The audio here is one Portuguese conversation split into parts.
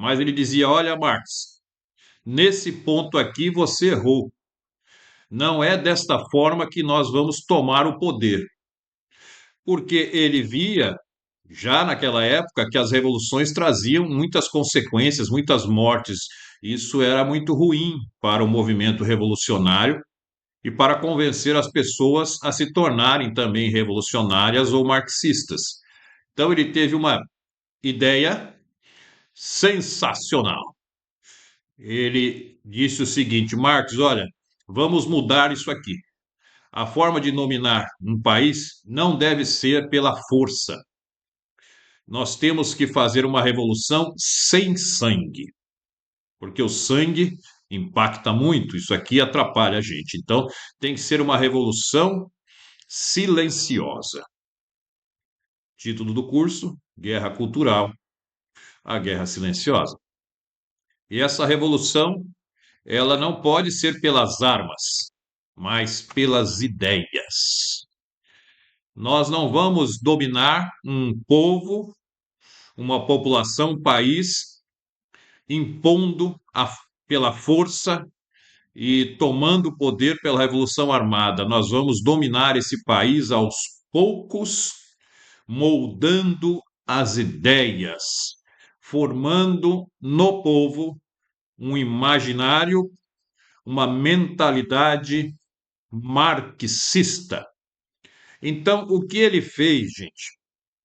mas ele dizia: olha, Marx, nesse ponto aqui você errou. Não é desta forma que nós vamos tomar o poder, porque ele via, já naquela época, que as revoluções traziam muitas consequências, muitas mortes. Isso era muito ruim para o movimento revolucionário e para convencer as pessoas a se tornarem também revolucionárias ou marxistas. Então, ele teve uma ideia sensacional. Ele disse o seguinte: Marx, olha, vamos mudar isso aqui. A forma de nominar um país não deve ser pela força. Nós temos que fazer uma revolução sem sangue, porque o sangue impacta muito, isso aqui atrapalha a gente. Então, tem que ser uma revolução silenciosa. Título do curso: Guerra Cultural, a Guerra Silenciosa. E essa revolução, ela não pode ser pelas armas, mas pelas ideias. Nós não vamos dominar um povo, uma população, um país, impondo pela força e tomando o poder pela Revolução Armada. Nós vamos dominar esse país aos poucos, moldando as ideias, formando no povo um imaginário, uma mentalidade marxista. Então, o que ele fez, gente?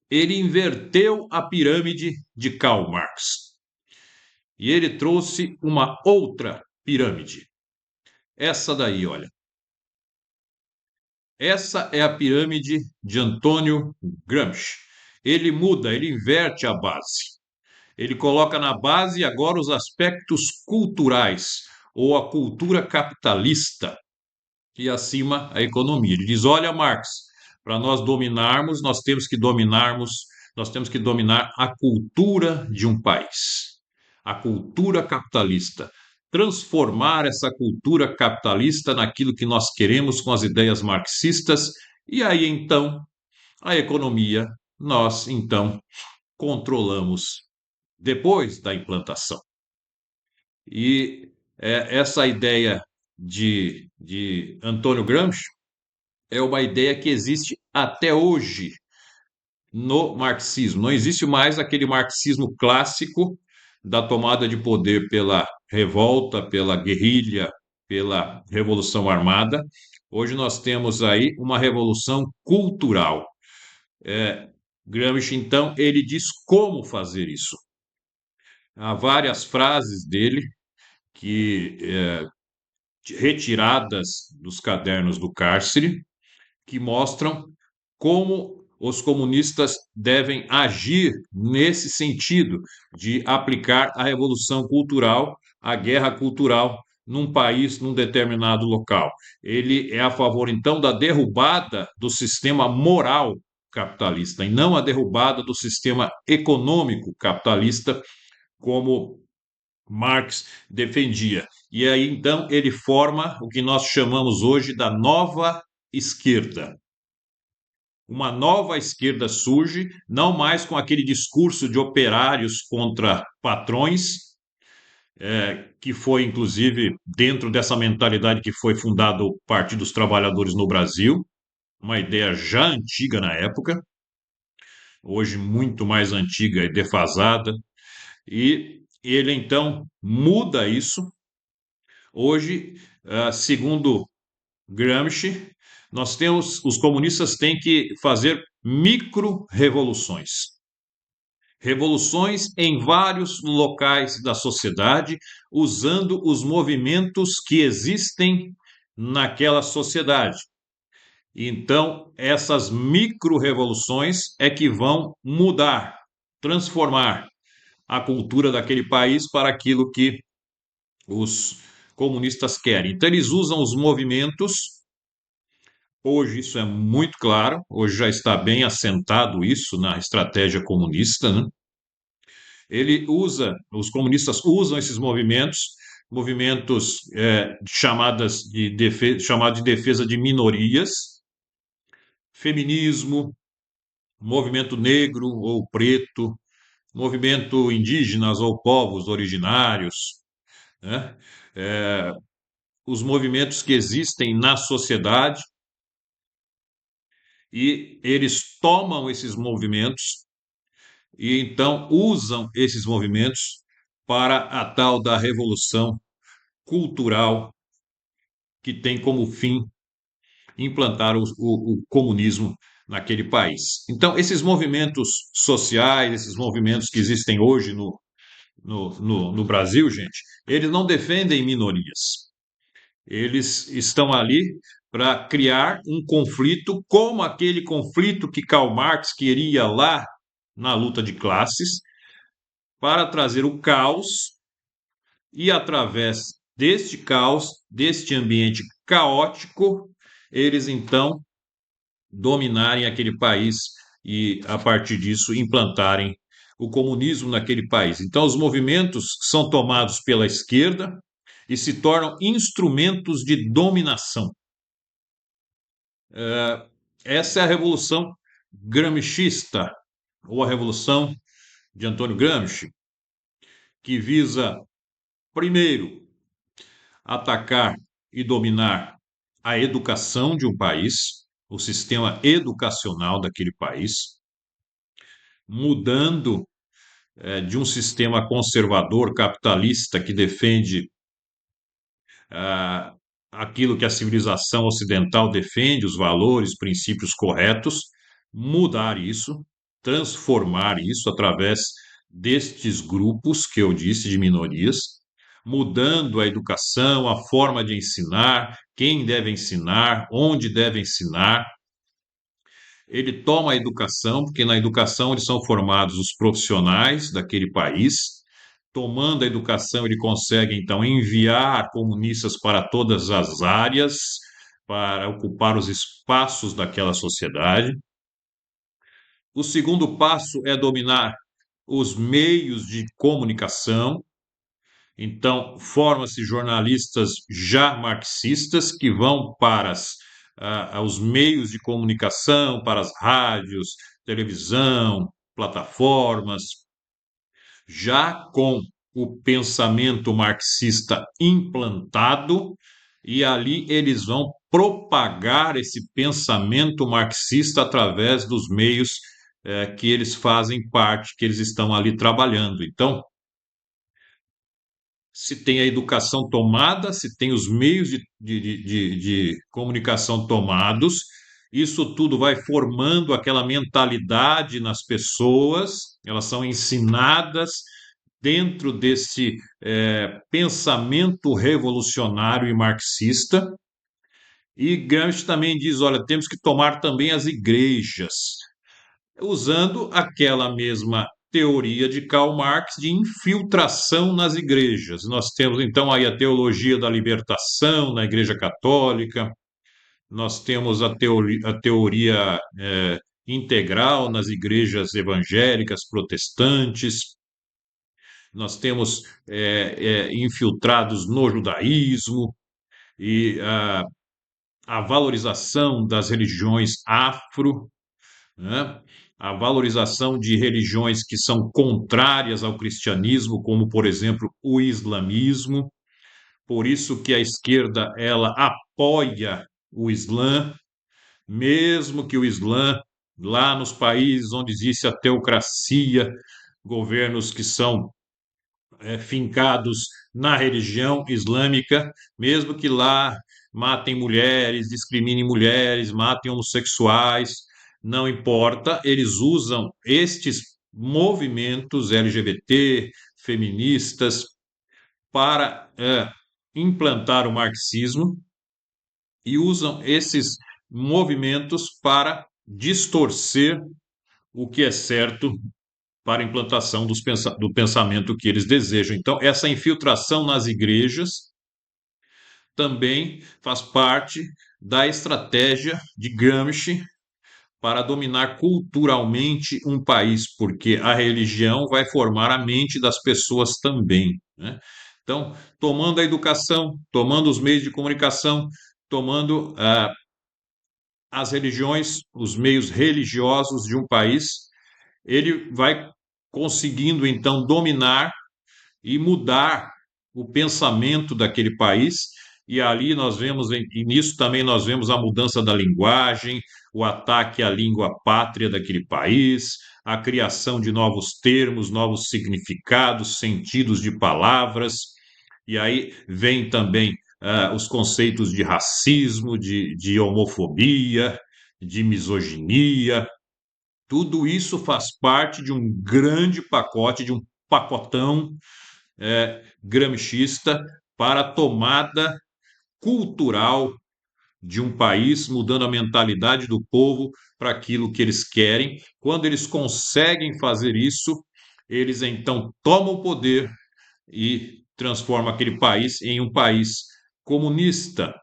Ele inverteu a pirâmide de Karl Marx e ele trouxe uma outra pirâmide. Essa daí, olha. Essa é a pirâmide de Antônio Gramsci. Ele muda, ele inverte a base. Ele coloca na base agora os aspectos culturais, ou a cultura capitalista, e acima a economia. Ele diz: olha, Marx, para nós dominarmos, nós temos que dominar a cultura de um país, a cultura capitalista. Transformar essa cultura capitalista naquilo que nós queremos com as ideias marxistas, e aí então a economia nós então controlamos depois da implantação. E essa ideia de Antônio Gramsci é uma ideia que existe até hoje no marxismo. Não existe mais aquele marxismo clássico da tomada de poder pela revolta, pela guerrilha, pela revolução armada. Hoje nós temos aí uma revolução cultural. Gramsci, então, ele diz como fazer isso. Há várias frases dele que retiradas dos cadernos do cárcere, que mostram como os comunistas devem agir nesse sentido de aplicar a revolução cultural, a guerra cultural num país, num determinado local. Ele é a favor, então, da derrubada do sistema moral capitalista e não a derrubada do sistema econômico capitalista, como Marx defendia. E aí, então, ele forma o que nós chamamos hoje da nova esquerda. Uma nova esquerda surge, não mais com aquele discurso de operários contra patrões, que foi, inclusive, dentro dessa mentalidade que foi fundado o Partido dos Trabalhadores no Brasil, uma ideia já antiga na época, hoje muito mais antiga e defasada, e ele, então, muda isso. Hoje, segundo Gramsci, os comunistas têm que fazer micro-revoluções. Revoluções em vários locais da sociedade, usando os movimentos que existem naquela sociedade. Então, essas micro-revoluções é que vão mudar, transformar a cultura daquele país para aquilo que os comunistas querem. Então, eles usam os movimentos. Hoje isso é muito claro, hoje já está bem assentado isso na estratégia comunista, né? Os comunistas usam esses movimentos, movimentos chamados de defesa de minorias, feminismo, movimento negro ou preto, movimento indígenas ou povos originários, né? É, os movimentos que existem na sociedade e eles tomam esses movimentos e então usam esses movimentos para a tal da revolução cultural que tem como fim implantar o comunismo naquele país. Então, esses movimentos sociais, esses movimentos que existem hoje no Brasil, gente, eles não defendem minorias. Eles estão ali para criar um conflito, como aquele conflito que Karl Marx queria lá na luta de classes, para trazer o caos e, através deste caos, deste ambiente caótico, eles então dominarem aquele país e, a partir disso, implantarem o comunismo naquele país. Então, os movimentos são tomados pela esquerda e se tornam instrumentos de dominação. Essa é a revolução gramscista, ou a revolução de Antônio Gramsci, que visa, primeiro, atacar e dominar a educação de um país, o sistema educacional daquele país, mudando de um sistema conservador capitalista que defende ah, aquilo que a civilização ocidental defende, os valores, princípios corretos, mudar isso, transformar isso através destes grupos que eu disse de minorias, mudando a educação, a forma de ensinar, quem deve ensinar, onde deve ensinar. Ele toma a educação, porque na educação eles são formados os profissionais daquele país. Tomando a educação, ele consegue então enviar comunistas para todas as áreas, para ocupar os espaços daquela sociedade. O segundo passo é dominar os meios de comunicação. Então, forma-se jornalistas já marxistas que vão para os meios de comunicação, para as rádios, televisão, plataformas, já com o pensamento marxista implantado, e ali eles vão propagar esse pensamento marxista através dos meios que eles fazem parte, que eles estão ali trabalhando. Então, se tem a educação tomada, se tem os meios de comunicação tomados, isso tudo vai formando aquela mentalidade nas pessoas, elas são ensinadas dentro desse pensamento revolucionário e marxista. E Gramsci também diz: olha, temos que tomar também as igrejas, usando aquela mesma teoria de Karl Marx de infiltração nas igrejas. Nós temos então aí a teologia da libertação na Igreja Católica, nós temos a teoria integral nas igrejas evangélicas protestantes, nós temos infiltrados no judaísmo e a valorização das religiões afro, né? A valorização de religiões que são contrárias ao cristianismo, como, por exemplo, o islamismo. Por isso que a esquerda ela apoia o Islã, mesmo que o Islã, lá nos países onde existe a teocracia, governos que são fincados na religião islâmica, mesmo que lá matem mulheres, discriminem mulheres, matem homossexuais, não importa, eles usam estes movimentos LGBT, feministas, para implantar o marxismo e usam esses movimentos para distorcer o que é certo para a implantação do pensamento que eles desejam. Então, essa infiltração nas igrejas também faz parte da estratégia de Gramsci para dominar culturalmente um país, porque a religião vai formar a mente das pessoas também, né? Então, tomando a educação, tomando os meios de comunicação, tomando as religiões, os meios religiosos de um país, ele vai conseguindo então dominar e mudar o pensamento daquele país. E ali nós vemos, e nisso também nós vemos a mudança da linguagem, o ataque à língua pátria daquele país, a criação de novos termos, novos significados, sentidos de palavras. E aí vem também os conceitos de racismo, de homofobia, de misoginia. Tudo isso faz parte de um grande pacote, de um pacotão gramscista para a tomada cultural de um país, mudando a mentalidade do povo para aquilo que eles querem. Quando eles conseguem fazer isso, eles então tomam o poder e transformam aquele país em um país comunista.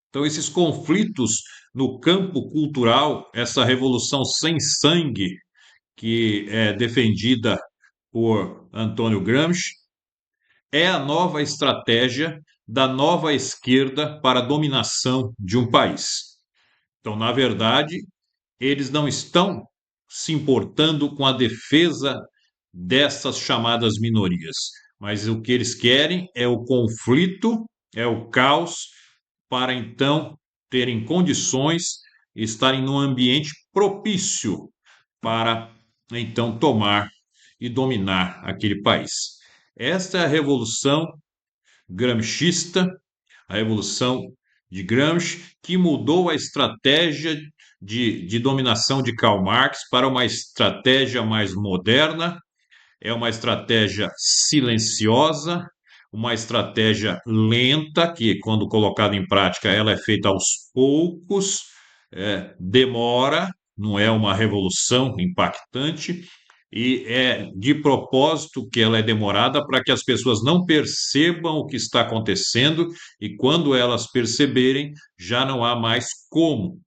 Então, esses conflitos no campo cultural, essa revolução sem sangue que é defendida por Antônio Gramsci, é a nova estratégia da nova esquerda para a dominação de um país. Então, na verdade, eles não estão se importando com a defesa dessas chamadas minorias, mas o que eles querem é o conflito, é o caos, para então terem condições e estarem num ambiente propício para então tomar e dominar aquele país. Esta é a revolução gramscista, a revolução de Gramsci, que mudou a estratégia de dominação de Karl Marx para uma estratégia mais moderna, é uma estratégia silenciosa, uma estratégia lenta, que, quando colocada em prática, ela é feita aos poucos, demora, não é uma revolução impactante, e é de propósito que ela é demorada para que as pessoas não percebam o que está acontecendo, e quando elas perceberem, já não há mais como.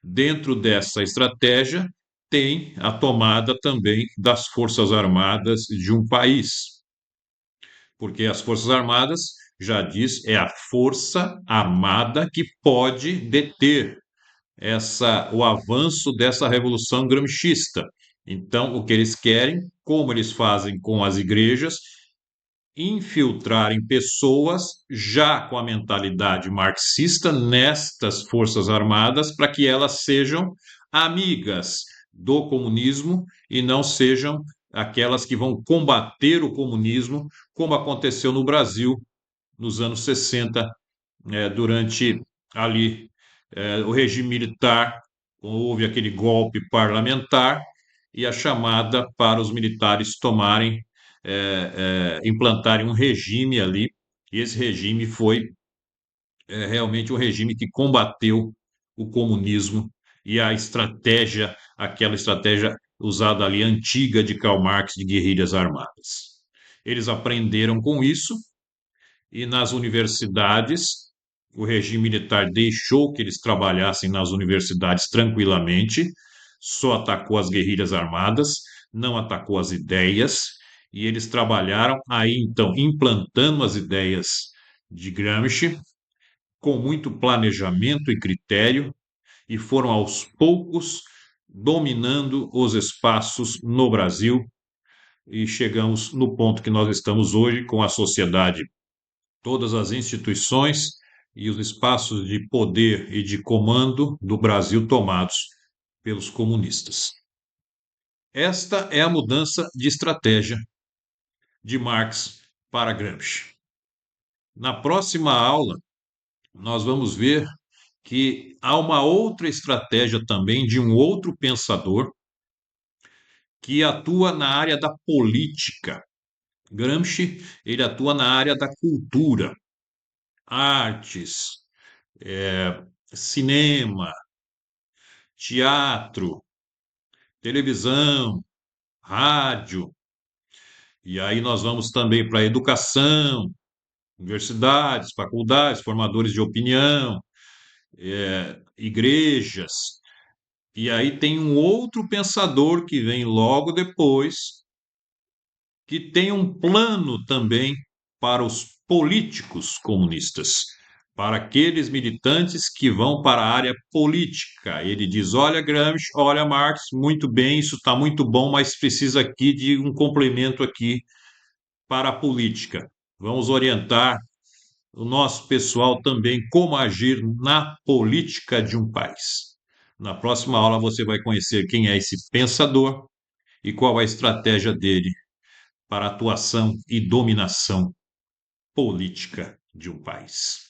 Dentro dessa estratégia, tem a tomada também das Forças Armadas de um país, porque as Forças Armadas, já diz, é a força armada que pode deter o avanço dessa revolução gramscista. Então, o que eles querem, como eles fazem com as igrejas, infiltrarem pessoas já com a mentalidade marxista nestas forças armadas para que elas sejam amigas do comunismo e não sejam aquelas que vão combater o comunismo, como aconteceu no Brasil nos anos 60, durante ali o regime militar, houve aquele golpe parlamentar e a chamada para os militares tomarem, implantarem um regime ali, e esse regime foi realmente um regime que combateu o comunismo e a estratégia, aquela estratégia usada ali antiga de Karl Marx de guerrilhas armadas. Eles aprenderam com isso e nas universidades, o regime militar deixou que eles trabalhassem nas universidades tranquilamente, só atacou as guerrilhas armadas, não atacou as ideias, e eles trabalharam aí então implantando as ideias de Gramsci com muito planejamento e critério, e foram aos poucos dominando os espaços no Brasil e chegamos no ponto que nós estamos hoje com a sociedade, todas as instituições e os espaços de poder e de comando do Brasil tomados pelos comunistas. Esta é a mudança de estratégia de Marx para Gramsci. Na próxima aula, nós vamos ver que há uma outra estratégia também de um outro pensador que atua na área da política. Gramsci, ele atua na área da cultura, artes, cinema, teatro, televisão, rádio. E aí nós vamos também para a educação, universidades, faculdades, formadores de opinião, igrejas. E aí tem um outro pensador que vem logo depois, que tem um plano também para os políticos comunistas, para aqueles militantes que vão para a área política. Ele diz: olha, Gramsci, olha, Marx, muito bem, isso está muito bom, mas precisa aqui de um complemento aqui para a política. Vamos orientar o nosso pessoal também como agir na política de um país. Na próxima aula você vai conhecer quem é esse pensador e qual a estratégia dele para atuação e dominação política de um país.